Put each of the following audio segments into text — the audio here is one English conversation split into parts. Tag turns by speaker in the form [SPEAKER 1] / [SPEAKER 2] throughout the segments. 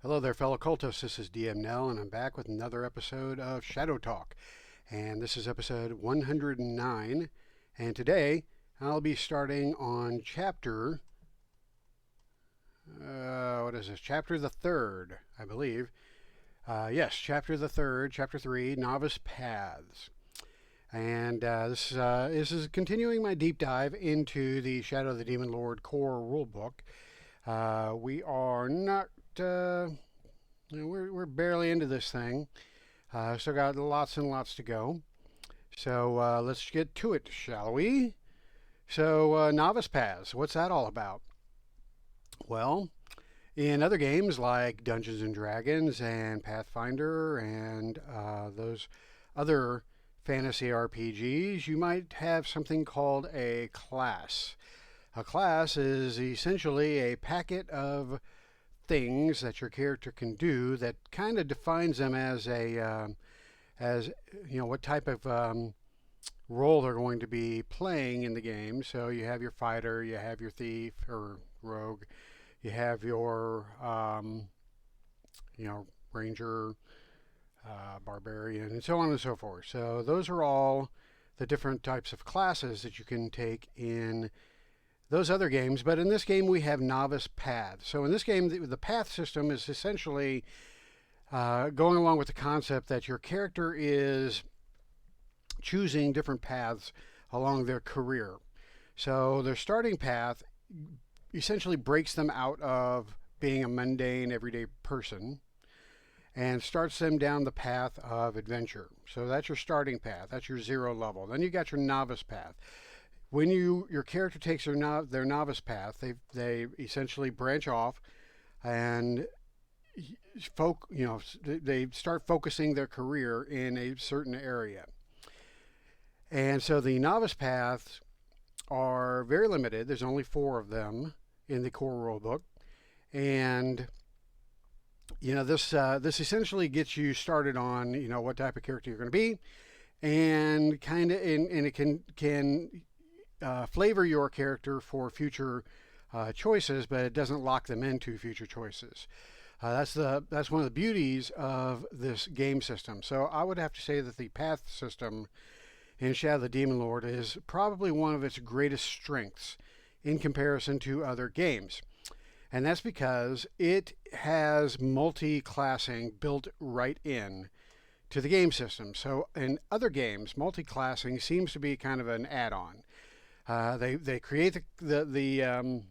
[SPEAKER 1] Hello there, fellow cultists. This is DM Nell, and I'm back with another episode of Shadow Talk. And this is episode 109. And today I'll be starting on chapter. What is this? Chapter the third, I believe. Yes, chapter the third, chapter 3, Novice Paths. And this is continuing my deep dive into the Shadow of the Demon Lord Core Rulebook. We are not. We're barely into this thing. Still got lots and lots to go. So let's get to it, shall we? So Novice Paths, what's that all about? Well, in other games like Dungeons and Dragons and Pathfinder and those other fantasy RPGs, you might have something called a class. A class is essentially a packet of things that your character can do that kind of defines them as what type of role they're going to be playing in the game. So you have your fighter, you have your thief or rogue, you have your ranger, barbarian, and so on and so forth. So those are all the different types of classes that you can take in those other games. But in this game, we have Novice Paths. So in this game, the path system is essentially going along with the concept that your character is choosing different paths along their career. So their starting path essentially breaks them out of being a mundane, everyday person and starts them down the path of adventure. So that's your starting path. That's your zero level. Then you got your novice path. When your character takes their novice path, they essentially branch off and they start focusing their career in a certain area. And so the novice paths are very limited. There's only 4 of them in the core rulebook, and this essentially gets you started on what type of character you're going to be, and it can flavor your character for future choices, but it doesn't lock them into future choices. That's one of the beauties of this game system. So I would have to say that the path system in Shadow of the Demon Lord is probably one of its greatest strengths in comparison to other games. And that's because it has multi-classing built right in to the game system. So in other games, multi-classing seems to be kind of an add-on. They create the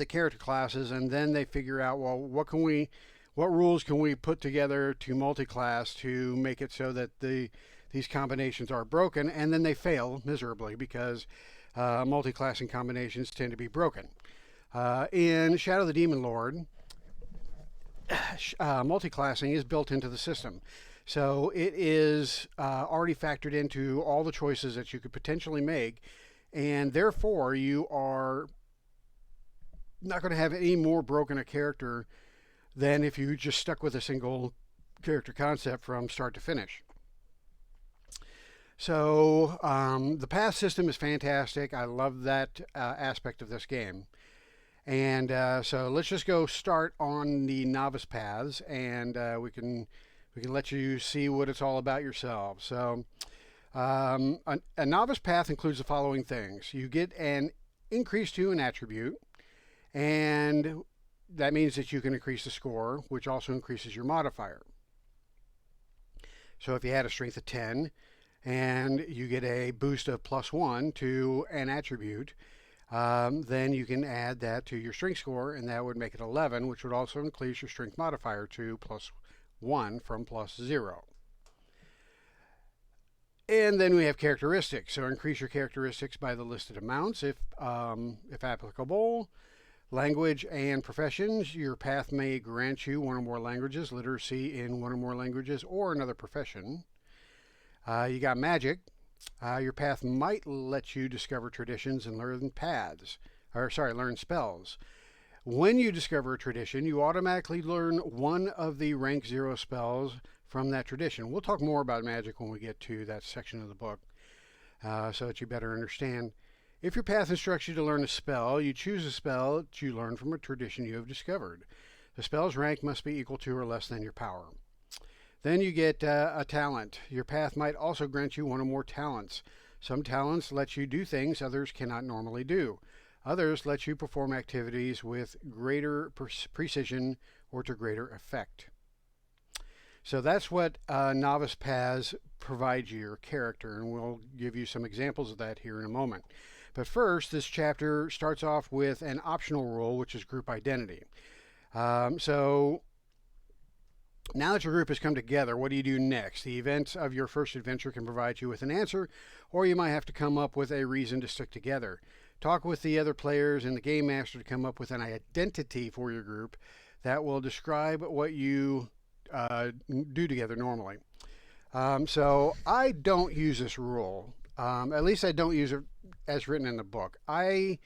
[SPEAKER 1] character classes, and then they figure out, well, what rules can we put together to multi-class to make it so that these combinations are broken, and then they fail miserably because multi-classing combinations tend to be broken. In Shadow of the Demon Lord, multi-classing is built into the system. So it is already factored into all the choices that you could potentially make, and therefore you are not going to have any more broken a character than if you just stuck with a single character concept from start to finish. So the path system is fantastic. I love that aspect of this game. And so let's just go start on the novice paths, and we can let you see what it's all about yourselves. So a novice path includes the following things. You get an increase to an attribute, and that means that you can increase the score, which also increases your modifier. So if you had a strength of 10 and you get a boost of +1 to an attribute, then you can add that to your strength score, and that would make it 11, which would also increase your strength modifier to +1 from +0. And then we have characteristics. So increase your characteristics by the listed amounts if applicable. Language and professions. Your path may grant you 1 or more languages, literacy in 1 or more languages, or another profession. You got magic. Your path might let you discover traditions and learn learn spells. When you discover a tradition, you automatically learn 1 of the rank 0 spells from that tradition. We'll talk more about magic when we get to that section of the book, so that you better understand. If your path instructs you to learn a spell, you choose a spell that you learn from a tradition you have discovered. The spell's rank must be equal to or less than your power. Then you get a talent. Your path might also grant you one or more talents. Some talents let you do things others cannot normally do. Others let you perform activities with greater precision or to greater effect. So that's what Novice Paths provides you, your character, and we'll give you some examples of that here in a moment. But first, this chapter starts off with an optional rule, which is group identity. So now that your group has come together, what do you do next? The events of your first adventure can provide you with an answer, or you might have to come up with a reason to stick together. Talk with the other players and the game master to come up with an identity for your group that will describe what you do together normally. So I don't use this rule. At least I don't use it as written in the book. I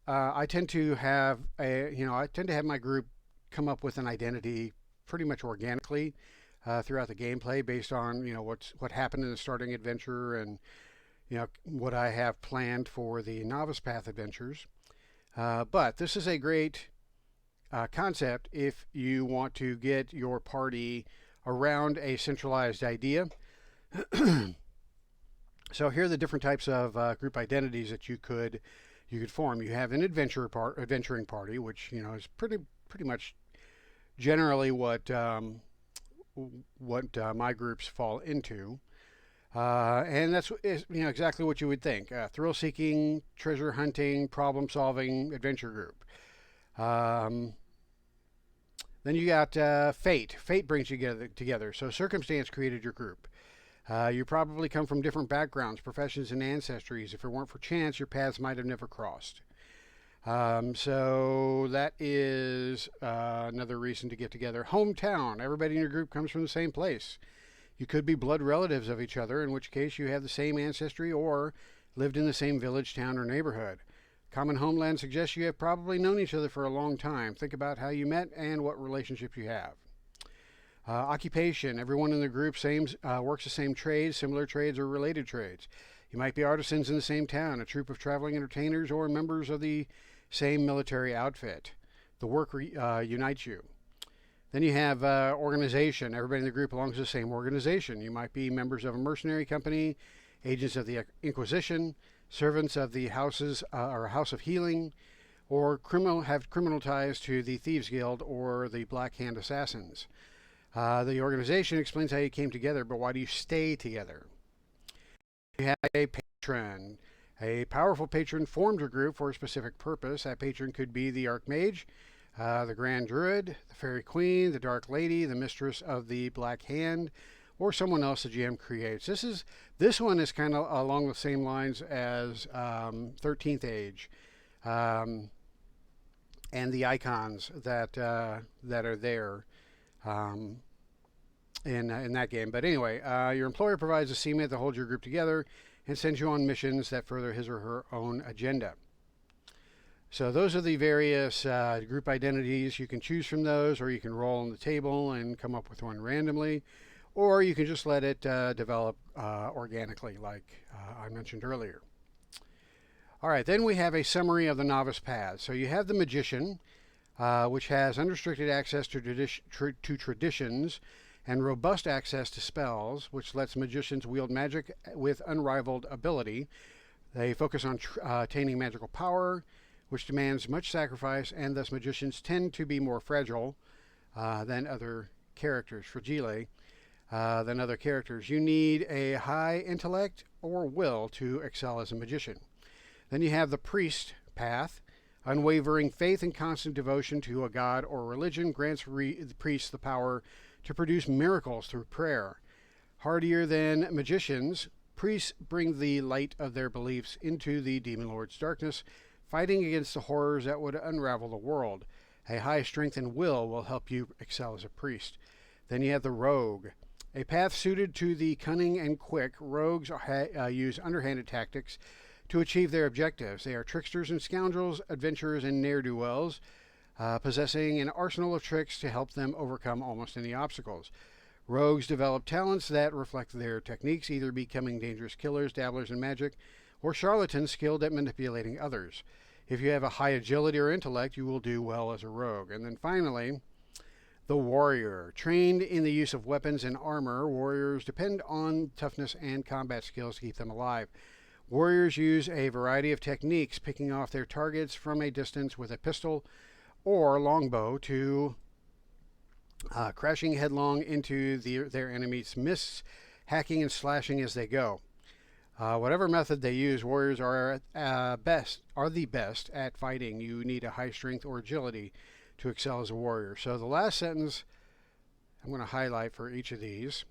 [SPEAKER 1] tend to have my group come up with an identity pretty much organically throughout the gameplay, based on what happened in the starting adventure and what I have planned for the Novice Path adventures. But this is a great concept if you want to get your party around a centralized idea. So here are the different types of group identities that you could form. You have an adventuring party, which is pretty much generally what my groups fall into, and that's exactly what you would think: thrill-seeking, treasure-hunting, problem-solving adventure group. Then you got fate. Fate brings you together. So circumstance created your group. You probably come from different backgrounds, professions, and ancestries. If it weren't for chance, your paths might have never crossed. So that is another reason to get together. Hometown. Everybody in your group comes from the same place. You could be blood relatives of each other, in which case you have the same ancestry or lived in the same village, town, or neighborhood. Common homeland suggests you have probably known each other for a long time. Think about how you met and what relationships you have. Occupation. Everyone in the group works the same trades, similar trades, or related trades. You might be artisans in the same town, a troupe of traveling entertainers, or members of the same military outfit. The work unites you. Then you have organization. Everybody in the group belongs to the same organization. You might be members of a mercenary company, agents of the Inquisition, servants of the houses or House of Healing, or have criminal ties to the Thieves Guild or the Black Hand Assassins. The organization explains how you came together, but why do you stay together? You have a patron. A powerful patron formed your group for a specific purpose. That patron could be the Archmage, the Grand Druid, the Fairy Queen, the Dark Lady, the Mistress of the Black Hand, or someone else the GM creates. This one is kind of along the same lines as 13th Age, and the icons that are there in that game. But anyway, your employer provides a seaman that holds your group together and sends you on missions that further his or her own agenda. So those are the various group identities. You can choose from those, or you can roll on the table and come up with one randomly, or you can just let it develop organically, like I mentioned earlier. All right, then we have a summary of the Novice Paths. So you have the Magician, which has unrestricted access to traditions and robust access to spells, which lets magicians wield magic with unrivaled ability. They focus on attaining magical power, which demands much sacrifice, and thus magicians tend to be more fragile than other characters, than other characters. You need a high intellect or will to excel as a magician. Then you have the Priest path. Unwavering faith and constant devotion to a god or religion grants the priests the power to produce miracles through prayer. Hardier than magicians, priests bring the light of their beliefs into the Demon Lord's darkness, fighting against the horrors that would unravel the world. A high strength and will help you excel as a priest. Then you have the Rogue. A path suited to the cunning and quick, rogues use underhanded tactics to achieve their objectives. They are tricksters and scoundrels, adventurers and ne'er-do-wells, possessing an arsenal of tricks to help them overcome almost any obstacles. Rogues develop talents that reflect their techniques, either becoming dangerous killers, dabblers in magic, or charlatans skilled at manipulating others. If you have a high agility or intellect, you will do well as a rogue. And then finally, the warrior. Trained in the use of weapons and armor, warriors depend on toughness and combat skills to keep them alive. Warriors use a variety of techniques, picking off their targets from a distance with a pistol or longbow to crashing headlong into their enemies' midst, hacking and slashing as they go. Whatever method they use, warriors are the best at fighting. You need a high strength or agility to excel as a warrior. So the last sentence I'm going to highlight for each of these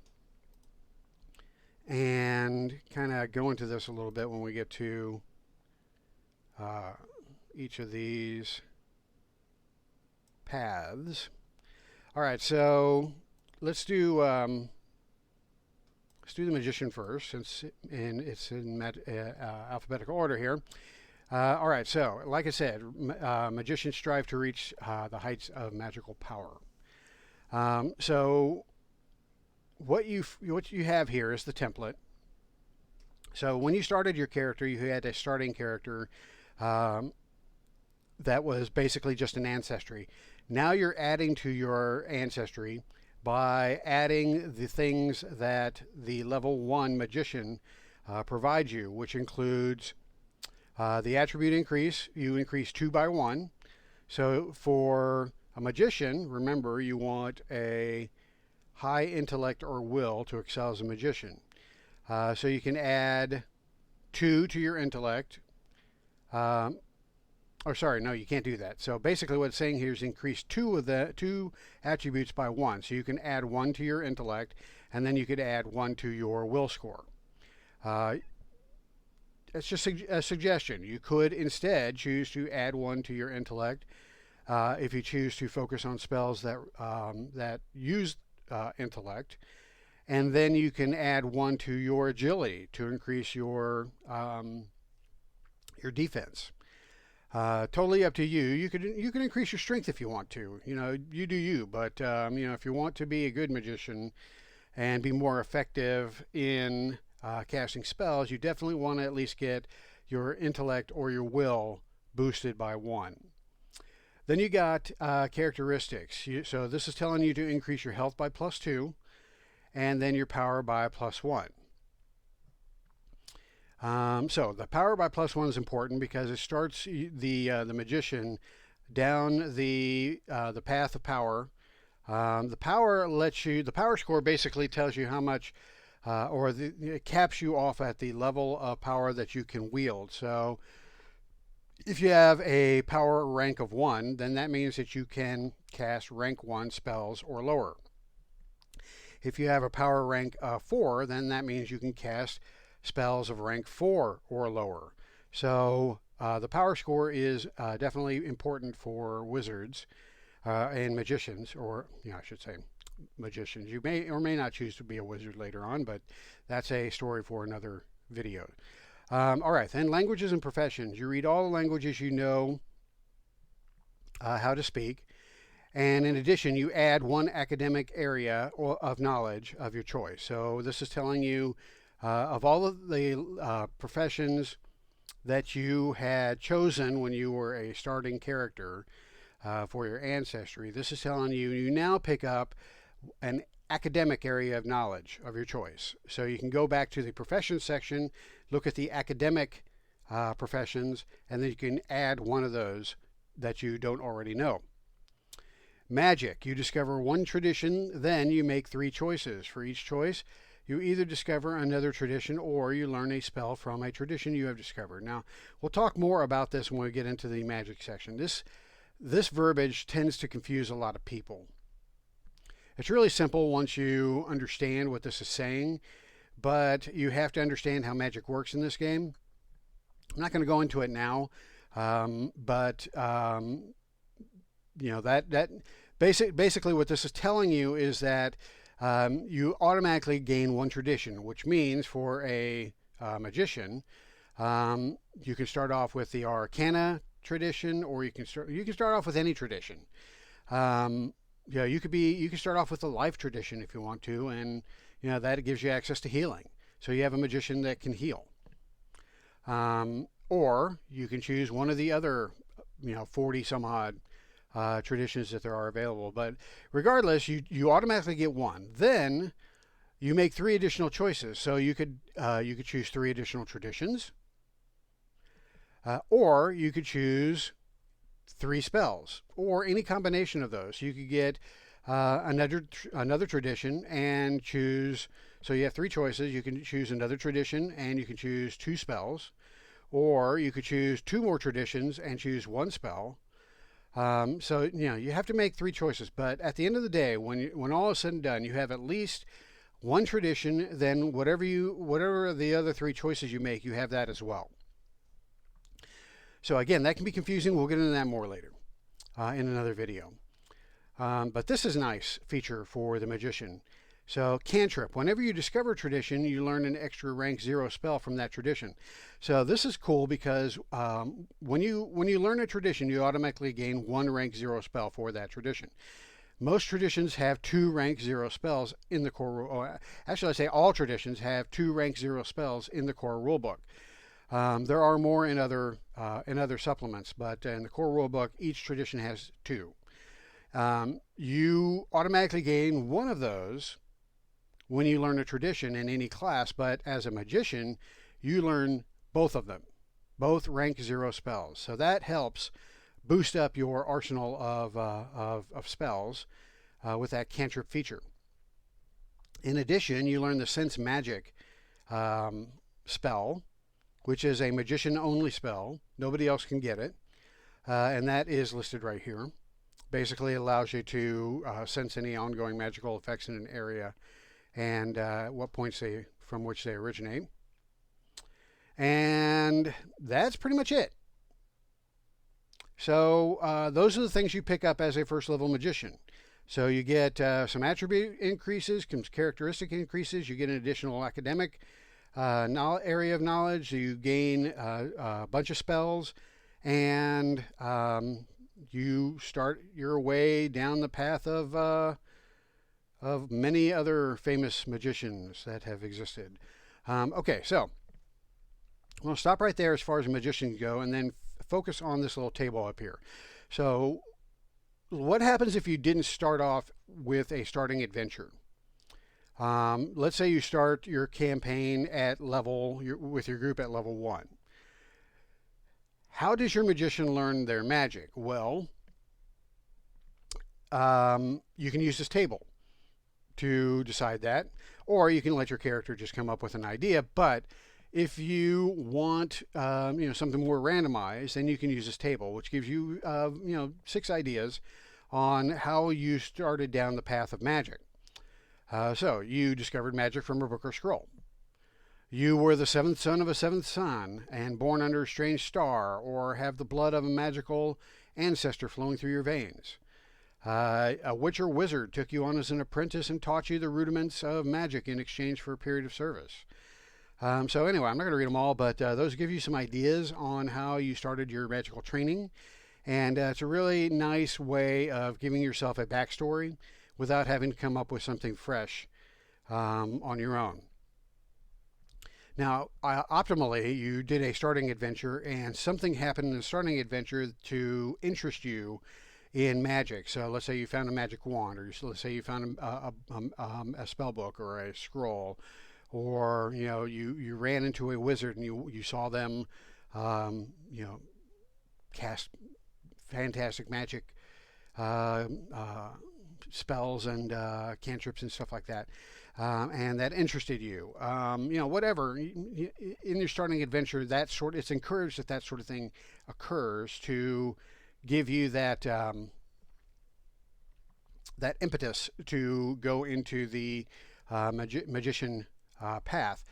[SPEAKER 1] and kind of go into this a little bit when we get to each of these paths. All right, so let's do the magician first, since it's in alphabetical order here. All right, so like I said, magicians strive to reach the heights of magical power. So what you have here is the template. So when you started your character, you had a starting character that was basically just an ancestry. Now you're adding to your ancestry by adding the things that the level 1 magician provides you, which includes the attribute increase. You increase 2 by 1. So for a magician, remember, you want a high intellect or will to excel as a magician. So you can add 2 to your intellect. Or sorry, no, you can't do that. So basically what it's saying here is increase 2 attributes by 1. So you can add 1 to your intellect, and then you could add 1 to your will score. It's just a suggestion. You could instead choose to add 1 to your intellect if you choose to focus on spells that use intellect. And then you can add 1 to your agility to increase your defense. Totally up to you. You can increase your strength if you want to. You do you. But if you want to be a good magician and be more effective in casting spells, you definitely want to at least get your intellect or your will boosted by 1. Then you got characteristics. So this is telling you to increase your health by +2, and then your power by +1. So the power by +1 is important because it starts the magician down the path of power. The power score basically tells you how much, it caps you off at the level of power that you can wield. So if you have a power rank of 1, then that means that you can cast rank 1 spells or lower. If you have a power rank 4, then that means you can cast spells of rank 4 or lower. So the power score is definitely important for wizards and magicians, or I should say magicians. You may or may not choose to be a wizard later on, but that's a story for another video. All right, then languages and professions. You read all the languages you know how to speak, and in addition, you add 1 academic area of knowledge of your choice. So this is telling you of all of the professions that you had chosen when you were a starting character for your ancestry, this is telling you now pick up an academic area of knowledge of your choice. So you can go back to the professions section, look at the academic professions, and then you can add 1 of those that you don't already know. Magic. You discover 1 tradition, then you make 3 choices. For each choice, you either discover another tradition or you learn a spell from a tradition you have discovered. Now, we'll talk more about this when we get into the magic section. This verbiage tends to confuse a lot of people. It's really simple once you understand what this is saying, but you have to understand how magic works in this game. I'm not going to go into it now, but basically what this is telling you is that you automatically gain 1 tradition, which means for a magician, you can start off with the Arcana tradition, or you can start off with any tradition. You can start off with the life tradition if you want to, and that gives you access to healing. So you have a magician that can heal. Or you can choose one of the other, 40 some odd traditions that there are available. But regardless, you automatically get one. Then you make 3 additional choices. So you could choose 3 additional traditions, or you could choose 3 spells, or any combination of those. You could get another tradition and choose. So you have 3 choices. You can choose another tradition, and you can choose 2 spells, or you could choose 2 more traditions and choose 1 spell. So you have to make 3 choices. But at the end of the day, when all is said and done, you have at least 1 tradition. Then whatever the other 3 choices you make, you have that as well. So again, that can be confusing. We'll get into that more later in another video. But this is a nice feature for the magician. So cantrip. Whenever you discover a tradition, you learn an extra rank 0 spell from that tradition. So this is cool because when you learn a tradition, you automatically gain 1 rank 0 spell for that tradition. Most traditions have 2 rank 0 spells in the core rule. Actually, I say all traditions have 2 rank 0 spells in the core rulebook. There are more in other supplements, but in the core rulebook, each tradition has 2. You automatically gain 1 of those when you learn a tradition in any class, but as a magician, you learn both of them, both rank 0 spells. So that helps boost up your arsenal of spells with that cantrip feature. In addition, you learn the Sense Magic spell, which is a magician-only spell. Nobody else can get it, and that is listed right here. Basically, it allows you to sense any ongoing magical effects in an area and what points from which they originate. And that's pretty much it. So those are the things you pick up as a first level magician. So you get some attribute increases, some characteristic increases. You get an additional academic area of knowledge. You gain a bunch of spells, and you start your way down the path of many other famous magicians that have existed. Okay, so I'm going to stop right there as far as magicians go, and then focus on this little table up here. So what happens if you didn't start off with a starting adventure? Let's say you start your campaign at with your group at level 1. How does your magician learn their magic? Well, you can use this table to decide that, or you can let your character just come up with an idea. But if you want something more randomized, then you can use this table, which gives you 6 ideas on how you started down the path of magic. So you discovered magic from a book or scroll. You were the 7th son of a 7th son and born under a strange star, or have the blood of a magical ancestor flowing through your veins. A witch or wizard took you on as an apprentice and taught you the rudiments of magic in exchange for a period of service. So anyway, I'm not going to read them all, but those give you some ideas on how you started your magical training. And it's a really nice way of giving yourself a backstory without having to come up with something fresh on your own. Now, optimally, you did a starting adventure and something happened in the starting adventure to interest you in magic. So let's say you found a magic wand, or let's say you found a spell book or a scroll, or you ran into a wizard and you saw them cast fantastic magic spells and cantrips and stuff like that, and that interested you. Whatever in your starting adventure, it's encouraged that sort of thing occurs to give you that impetus to go into the magician path.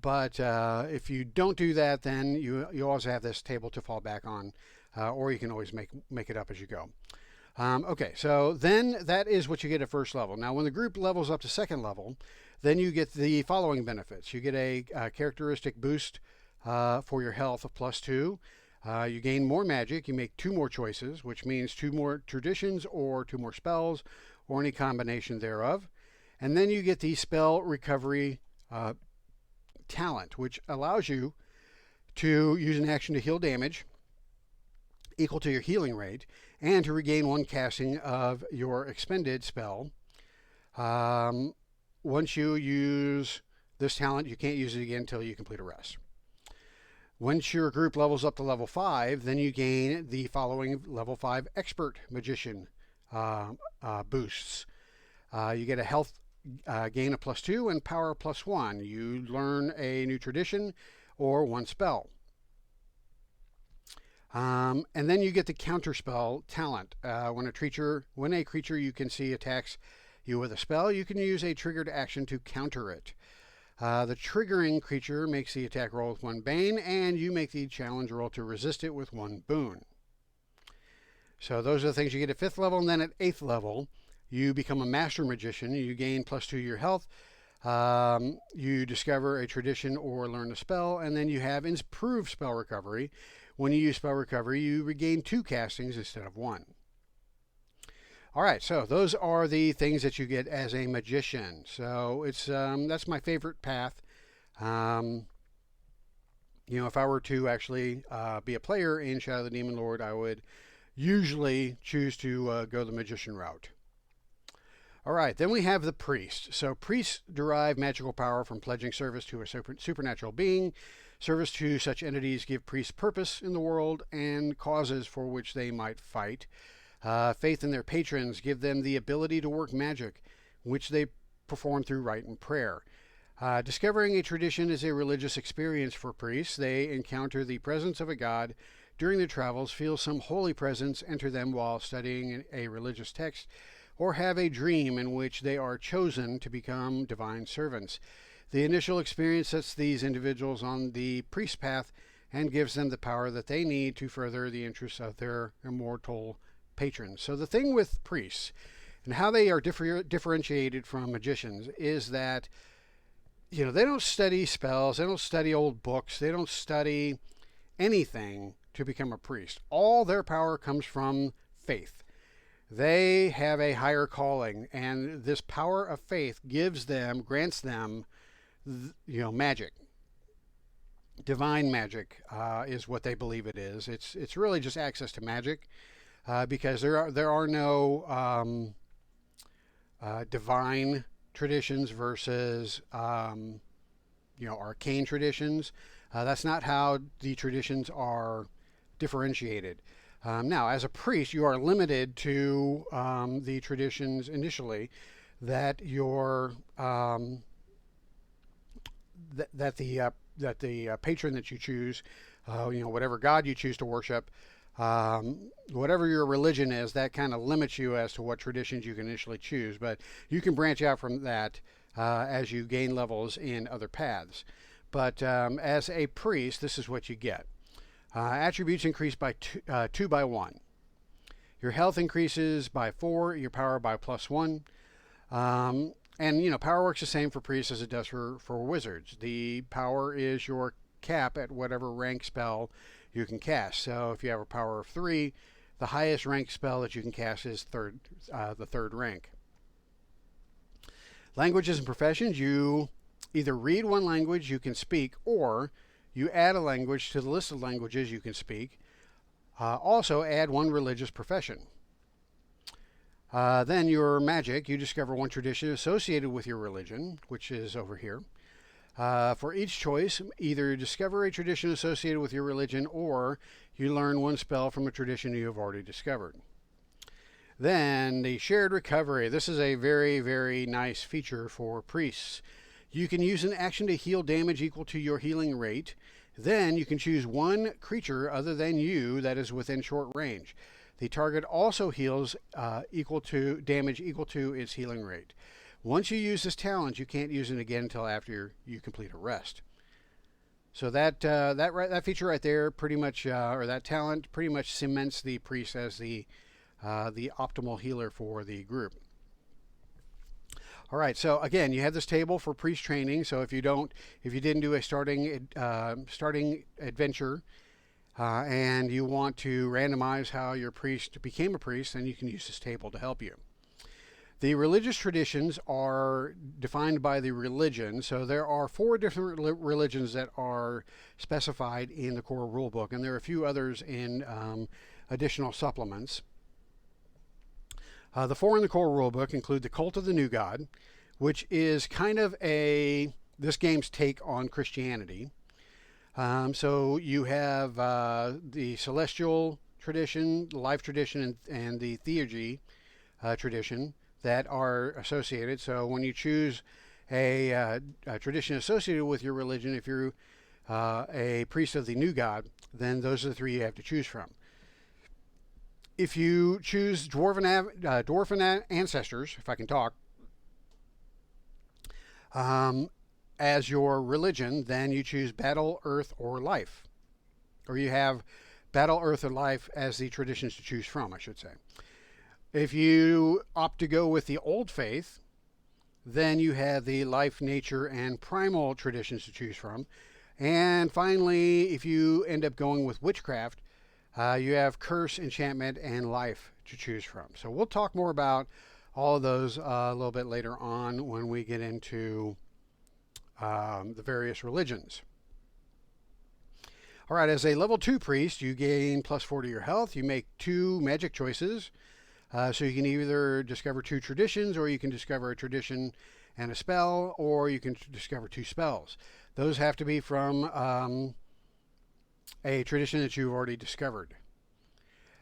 [SPEAKER 1] But if you don't do that, then you always have this table to fall back on, or you can always make it up as you go. Okay, so then that is what you get at first level. Now, when the group levels up to second level, then you get the following benefits. You get a characteristic boost for your health of +2. You gain more magic. You make 2 more choices, which means 2 more traditions or 2 more spells or any combination thereof. And then you get the spell recovery talent, which allows you to use an action to heal damage equal to your healing rate, and to regain one casting of your expended spell. Once you use this talent, you can't use it again until you complete a rest. Once your group levels up to level 5, then you gain the following level 5 Expert Magician boosts. You get a health gain of +2 and power +1. You learn a new tradition or one spell. And then you get the counterspell talent. When a creature you can see attacks you with a spell, you can use a triggered action to counter it. The triggering creature makes the attack roll with 1 bane, and you make the challenge roll to resist it with 1 boon. So those are the things you get at 5th level, and then at 8th level, you become a Master Magician. You gain +2 to your health. You discover a tradition or learn a spell, and then you have improved spell recovery. When you use spell recovery, you regain 2 castings instead of 1. All right, so those are the things that you get as a magician. So it's that's my favorite path. If I were to actually be a player in Shadow of the Demon Lord, I would usually choose to go the magician route. All right, then we have the priest. So priests derive magical power from pledging service to a supernatural being. Service to such entities give priests purpose in the world and causes for which they might fight. Faith in their patrons give them the ability to work magic, which they perform through rite and prayer. Discovering a tradition is a religious experience for priests. They encounter the presence of a god during their travels, feel some holy presence enter them while studying a religious text, or have a dream in which they are chosen to become divine servants. The initial experience sets these individuals on the priest path and gives them the power that they need to further the interests of their immortal patrons. So the thing with priests and how they are differentiated from magicians is that they don't study spells, they don't study old books, they don't study anything to become a priest. All their power comes from faith. They have a higher calling, and this power of faith grants them magic. Divine magic is what they believe it is. It's really just access to magic. Because there are no divine traditions versus arcane traditions. That's not how the traditions are differentiated. Now, as a priest, you are limited to the traditions initially that the patron that you choose, whatever god you choose to worship. Whatever your religion is, that kind of limits you as to what traditions you can initially choose, but you can branch out from that as you gain levels in other paths. But as a priest, this is what you get. Attributes increase by 2 by 1. Your health increases by 4, your power by +1. And power works the same for priests as it does for wizards. The power is your cap at whatever rank spell you can cast. So if you have a power of 3, the highest rank spell that you can cast is the 3rd rank. Languages and professions. You either read one language you can speak, or you add a language to the list of languages you can speak. Also add one religious profession. Then your magic. You discover one tradition associated with your religion, which is over here. For each choice, either discover a tradition associated with your religion, or you learn one spell from a tradition you have already discovered. Then the shared recovery. This is a very, very nice feature for priests. You can use an action to heal damage equal to your healing rate. Then you can choose one creature other than you that is within short range. The target also heals damage equal to its healing rate. Once you use this talent, you can't use it again until after you complete a rest. So that feature right there pretty much, or that talent pretty much cements the priest as the optimal healer for the group. All right, so again, you have this table for priest training. So if you didn't do a starting adventure, and you want to randomize how your priest became a priest, then you can use this table to help you. The religious traditions are defined by the religion. So there are 4 different religions that are specified in the core rulebook, and there are a few others in additional supplements. The 4 in the core rulebook include the cult of the new god, which is kind of this game's take on Christianity. So you have the celestial tradition, the life tradition, and the theurgy tradition that are associated. So when you choose a tradition associated with your religion, if you're a priest of the new god, then those are the 3 you have to choose from. If you choose dwarven ancestors, if I can talk, as your religion, then you choose battle, earth, or life. Or you have battle, earth, or life as the traditions to choose from, I should say. If you opt to go with the old faith, then you have the life, nature, and primal traditions to choose from. And finally, if you end up going with witchcraft, you have curse, enchantment, and life to choose from. So we'll talk more about all of those a little bit later on when we get into the various religions. All right, as a level 2 priest, you gain +4 to your health. You make 2 magic choices. So you can either discover 2 traditions, or you can discover a tradition and a spell, or you can discover 2 spells. Those have to be from a tradition that you've already discovered.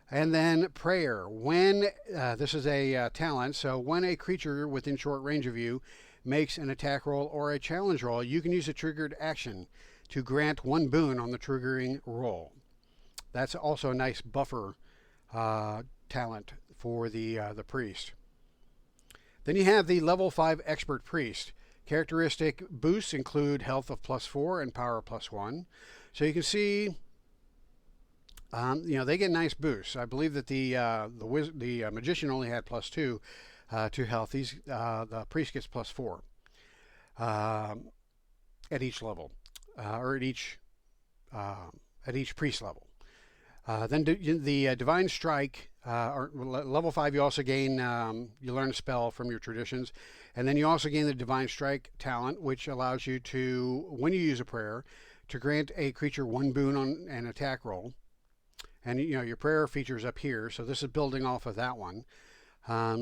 [SPEAKER 1] And then prayer. When this is a talent, so when a creature within short range of you makes an attack roll or a challenge roll, you can use a triggered action to grant 1 boon on the triggering roll. That's also a nice buffer talent for the priest. Then you have the level 5 expert priest. Characteristic boosts include health of +4 and power +1. So you can see, they get nice boosts. I believe that the magician only had +2 to health. The priest gets +4 at each level, or at each priest level. Then the divine strike, or level 5, you also gain, you learn a spell from your traditions, and then you also gain the divine strike talent, which allows you to, when you use a prayer, to grant a creature 1 boon on an attack roll. And your prayer features up here, so this is building off of that one.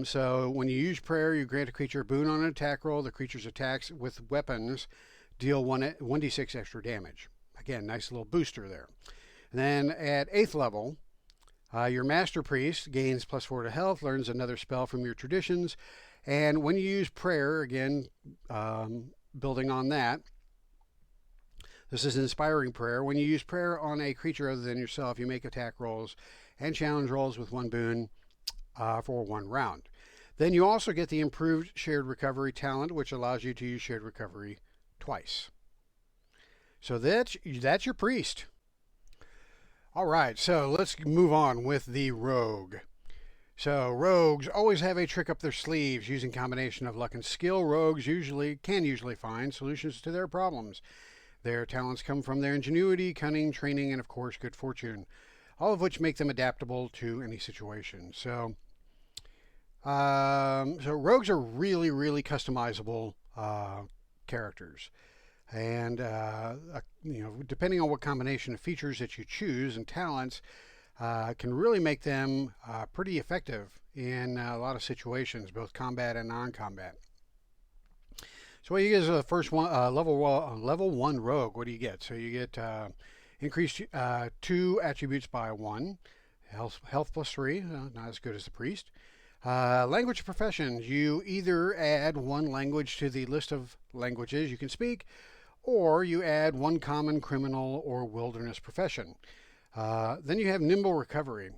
[SPEAKER 1] So when you use prayer, you grant a creature a boon on an attack roll. The creature's attacks with weapons deal 1d6 extra damage. Again, nice little booster there. And then at 8th level, your master priest gains +4 to health, learns another spell from your traditions, and when you use prayer, again, building on that, this is inspiring prayer. When you use prayer on a creature other than yourself, you make attack rolls and challenge rolls with 1 boon for 1 round. Then you also get the improved shared recovery talent, which allows you to use shared recovery twice. So that's your priest. All right, so let's move on with the rogue. So rogues always have a trick up their sleeves. Using combination of luck and skill, rogues can usually find solutions to their problems. Their talents come from their ingenuity, cunning, training, and of course good fortune, all of which make them adaptable to any situation. So rogues are really, really customizable characters. And depending on what combination of features that you choose and talents, can really make them pretty effective in a lot of situations, both combat and non-combat. So what you get is the first one, level 1 rogue. What do you get? So you get increased 2 attributes by 1, health +3, not as good as the priest. Language professions. You either add 1 language to the list of languages you can speak, or you add 1 common, criminal, or wilderness profession. Then you have nimble recovery.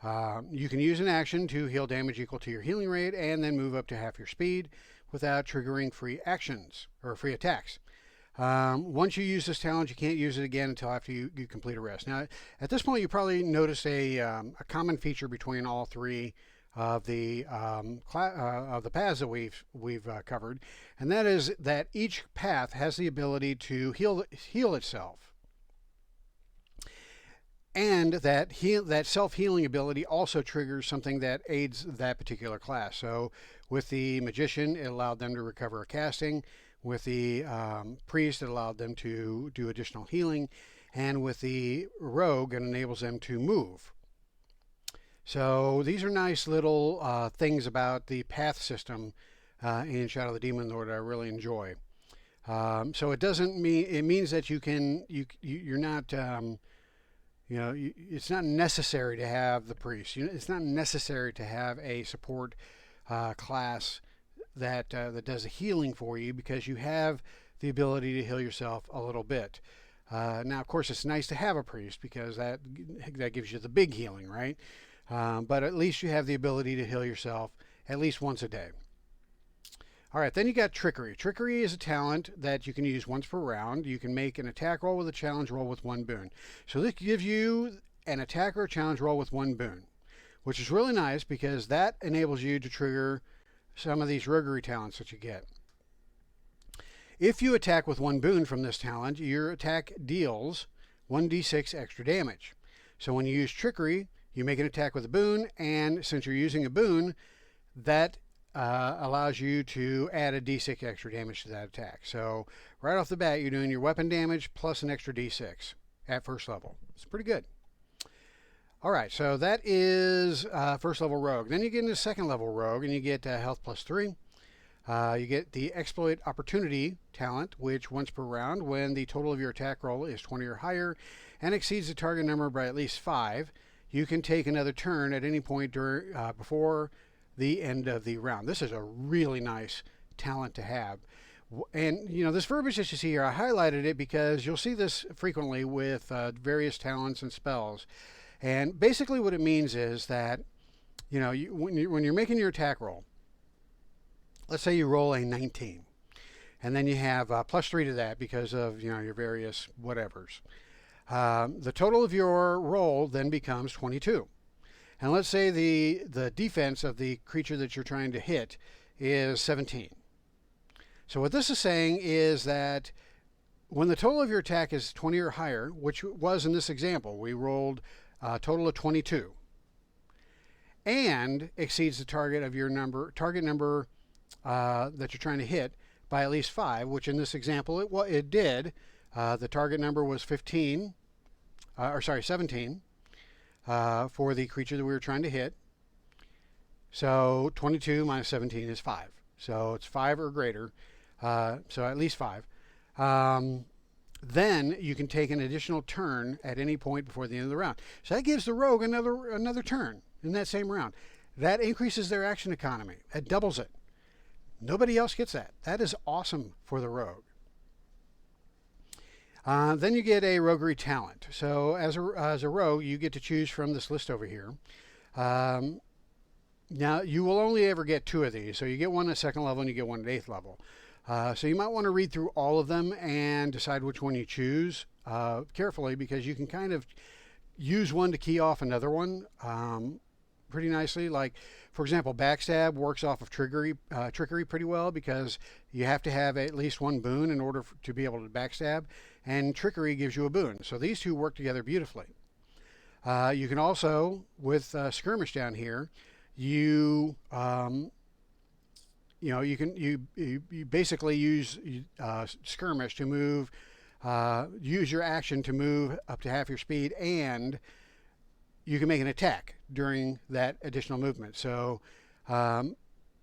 [SPEAKER 1] You can use an action to heal damage equal to your healing rate and then move up to half your speed without triggering free actions or free attacks. Once you use this talent, you can't use it again until after you complete a rest. Now, at this point, you probably notice a common feature between all 3 of the paths that we've covered, and that is that each path has the ability to heal itself. and that self-healing ability also triggers something that aids that particular class. So with the magician, it allowed them to recover a casting. With the priest, it allowed them to do additional healing. And with the rogue, it enables them to move. So these are nice little things about the path system in Shadow of the Demon Lord that I really enjoy. So it doesn't mean, it means that you're not it's not necessary to have the priest. It's not necessary to have a support class that does the healing for you, because you have the ability to heal yourself a little bit. Now, of course, it's nice to have a priest because that gives you the big healing, right? But at least you have the ability to heal yourself at least once a day. All right, then you got Trickery. Trickery is a talent that you can use once per round. You can make an attack roll with a challenge roll with 1 boon. So this gives you an attack or a challenge roll with 1 boon, which is really nice because that enables you to trigger some of these roguery talents that you get. If you attack with 1 boon from this talent, your attack deals 1d6 extra damage. So when you use Trickery, you make an attack with a boon, and since you're using a boon, that allows you to add a d6 extra damage to that attack. So right off the bat, you're doing your weapon damage plus an extra d6 at first level. It's pretty good. All right, so that is first level rogue. Then you get into second level rogue, and you get health plus 3. You get the exploit opportunity talent, which once per round, when the total of your attack roll is 20 or higher and exceeds the target number by at least 5, you can take another turn at any point during before the end of the round. This is a really nice talent to have. And this verbiage that you see here, I highlighted it because you'll see this frequently with various talents and spells. And basically what it means is that when you're making your attack roll, let's say you roll a 19, and then you have plus 3 to that because of your various whatevers. The total of your roll then becomes 22. And let's say the defense of the creature that you're trying to hit is 17. So what this is saying is that when the total of your attack is 20 or higher, which was in this example, we rolled a total of 22, and exceeds the target number that you're trying to hit by at least 5, which in this example it did. The target number was 17. For the creature that we were trying to hit. So 22 minus 17 is 5. So it's 5 or greater. So at least 5. Then you can take an additional turn at any point before the end of the round. So that gives the rogue another turn in that same round. That increases their action economy. That doubles it. Nobody else gets that. That is awesome for the rogue. Then you get a roguery talent. So as a rogue, you get to choose from this list over here. Now, you will only ever get 2 of these. So you get one at 2nd level and you get one at 8th level. So you might want to read through all of them and decide which one you choose carefully, because you can kind of use one to key off another one pretty nicely. Like, for example, backstab works off of trickery pretty well, because you have to have at least 1 boon in order to be able to backstab, and trickery gives you a boon. So these two work together beautifully. You can also, with skirmish down here, you basically use skirmish to move, use your action to move up to half your speed, and you can make an attack during that additional movement. So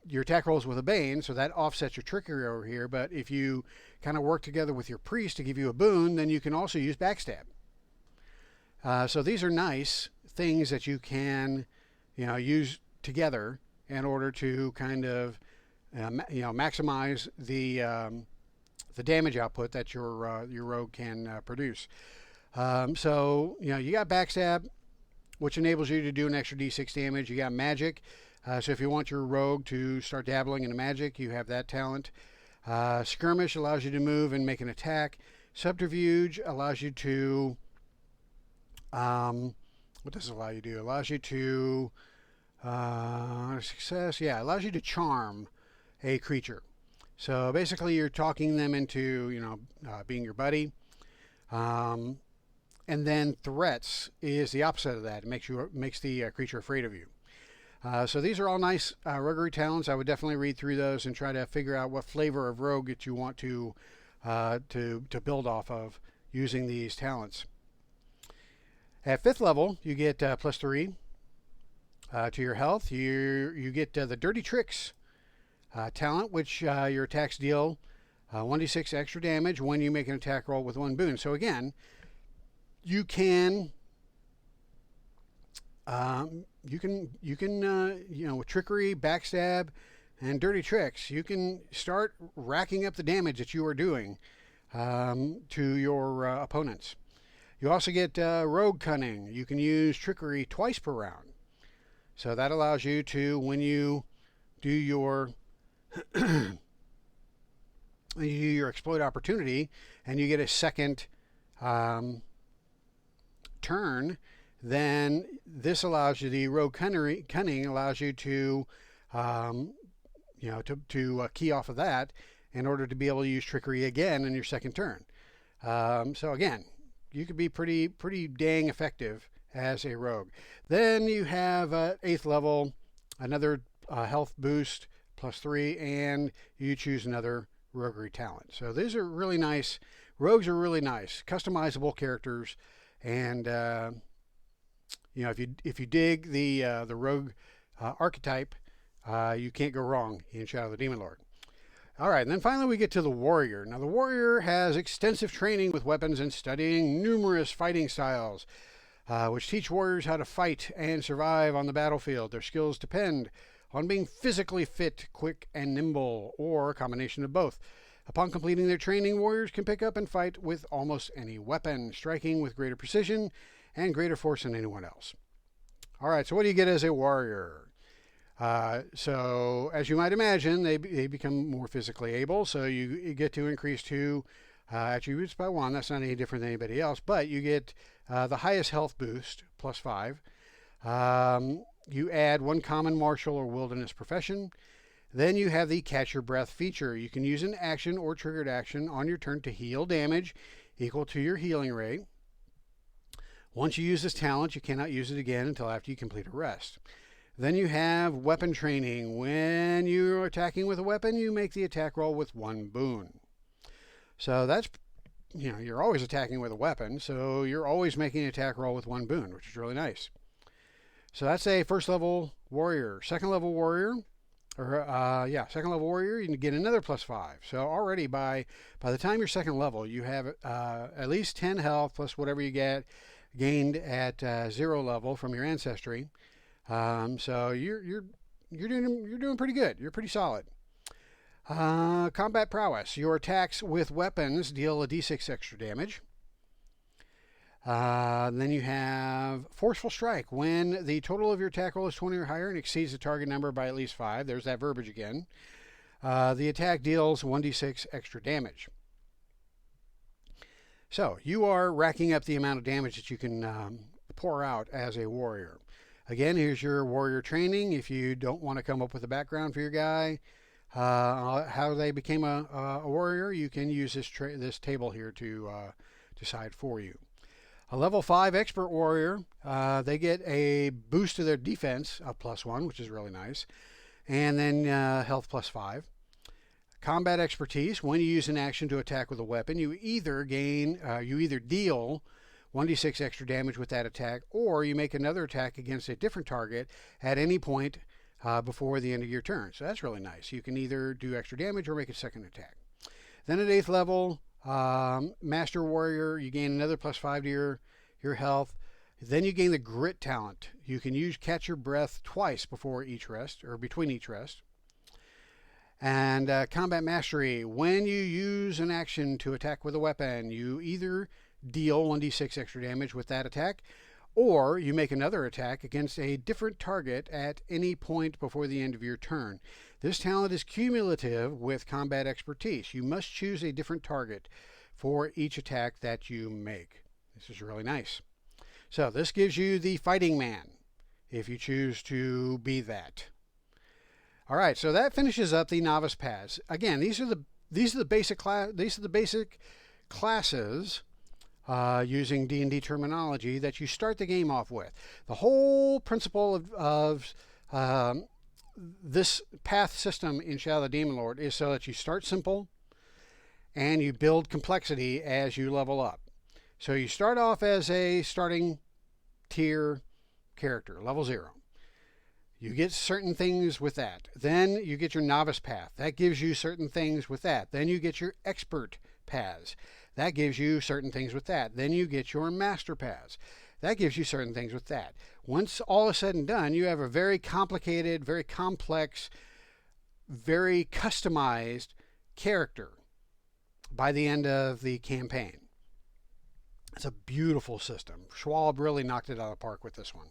[SPEAKER 1] your attack rolls with a bane, so that offsets your trickery over here. But if you kind of work together with your priest to give you a boon, then you can also use backstab. So these are nice things that you can use together in order to kind of maximize the damage output that your rogue can produce. So you got backstab, which enables you to do an extra d6 damage. You got magic. So if you want your rogue to start dabbling in magic, you have that talent. Skirmish allows you to move and make an attack. Subterfuge allows you to... what does it allow you to do? It allows you to... success, yeah, it allows you to charm a creature. So basically you're talking them into, being your buddy. And then threats is the opposite of that. It makes the creature afraid of you. So these are all nice roguery talents. I would definitely read through those and try to figure out what flavor of rogue that you want to build off of using these talents. At 5th level, you get +3 to your health. You get the Dirty Tricks talent, which your attacks deal 1d6 extra damage when you make an attack roll with 1 boon. So again, you can with trickery, backstab, and dirty tricks, you can start racking up the damage that you are doing to your opponents. You also get rogue cunning. You can use trickery twice per round. So that allows you to, when you do your exploit opportunity and you get a second turn, then this allows you, the rogue cunning allows you to key off of that in order to be able to use trickery again in your second turn. So again, you could be pretty dang effective as a rogue. Then you have 8th level, another health boost +3, and you choose another roguery talent. So these are really nice. Rogues are really nice, customizable characters, and if you dig the rogue archetype, you can't go wrong in Shadow of the Demon Lord. All right, and then finally we get to the warrior. Now the warrior has extensive training with weapons and studying numerous fighting styles, which teach warriors how to fight and survive on the battlefield. Their skills depend on being physically fit, quick, and nimble, or a combination of both. Upon completing their training, warriors can pick up and fight with almost any weapon, striking with greater precision and greater force than anyone else. All right, so what do you get as a warrior? So as you might imagine, they become more physically able, so you get to increase 2 attributes by 1. That's not any different than anybody else, but you get the highest health boost, +5. You add 1 common martial or wilderness profession. Then you have the Catch Your Breath feature. You can use an action or triggered action on your turn to heal damage equal to your healing rate. Once you use this talent, you cannot use it again until after you complete a rest. Then you have weapon training. When you're attacking with a weapon, you make the attack roll with 1 boon. So that's, you're always attacking with a weapon, so you're always making an attack roll with 1 boon, which is really nice. So that's a 1st level warrior. 2nd level warrior, second level warrior, you can get another +5. So already by the time you're 2nd level, you have at least 10 health plus whatever you get gained at 0 level from your ancestry. So you're doing pretty good. You're pretty solid. Combat prowess. Your attacks with weapons deal a d6 extra damage. Then you have forceful strike. When the total of your attack roll is 20 or higher and exceeds the target number by at least 5, there's that verbiage again, the attack deals 1d6 extra damage. So you are racking up the amount of damage that you can pour out as a warrior. Again, here's your warrior training. If you don't want to come up with a background for your guy, how they became a warrior, you can use this table here to decide for you. A level 5 expert warrior, they get a boost to their defense of +1, which is really nice, and then health +5. Combat expertise. When you use an action to attack with a weapon, you either deal 1d6 extra damage with that attack, or you make another attack against a different target at any point before the end of your turn. So that's really nice. You can either do extra damage or make a second attack. Then at 8th level, Master Warrior, you gain another +5 to your health. Then you gain the Grit talent. You can use Catch Your Breath twice before each rest, or between each rest. And Combat Mastery. When you use an action to attack with a weapon, you either deal 1d6 extra damage with that attack, or you make another attack against a different target at any point before the end of your turn. This talent is cumulative with combat expertise. You must choose a different target for each attack that you make. This is really nice. So this gives you the Fighting Man, if you choose to be that. All right, so that finishes up the Novice Paths. Again, these are the basic classes using D&D terminology, that you start the game off with. The whole principle of this path system in Shadow of the Demon Lord is so that you start simple and you build complexity as you level up. So you start off as a starting tier character, level 0. You get certain things with that. Then you get your novice path. That gives you certain things with that. Then you get your expert paths. That gives you certain things with that. Then you get your master paths. That gives you certain things with that. Once all is said and done, you have a very complicated, very complex, very customized character by the end of the campaign. It's a beautiful system. Schwab really knocked it out of the park with this one.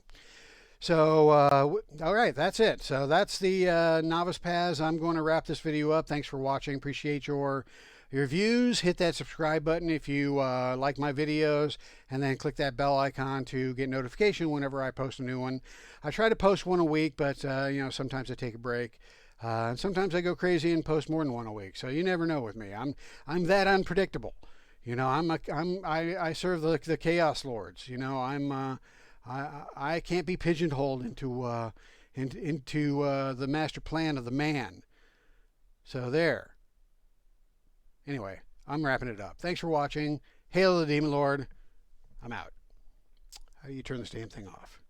[SPEAKER 1] So, all right, that's it. So that's the Novice Paths. I'm going to wrap this video up. Thanks for watching. Appreciate your views. Hit that subscribe button if you like my videos, and then click that bell icon to get notification whenever I post a new one. I try to post one a week, but you know, sometimes I take a break. And sometimes I go crazy and post more than one a week. So you never know with me. I'm that unpredictable. You know, I serve the Chaos Lords. You know, I can't be pigeonholed into the master plan of the man. So there. Anyway, I'm wrapping it up. Thanks for watching. Hail the Demon Lord. I'm out. How do you turn this damn thing off?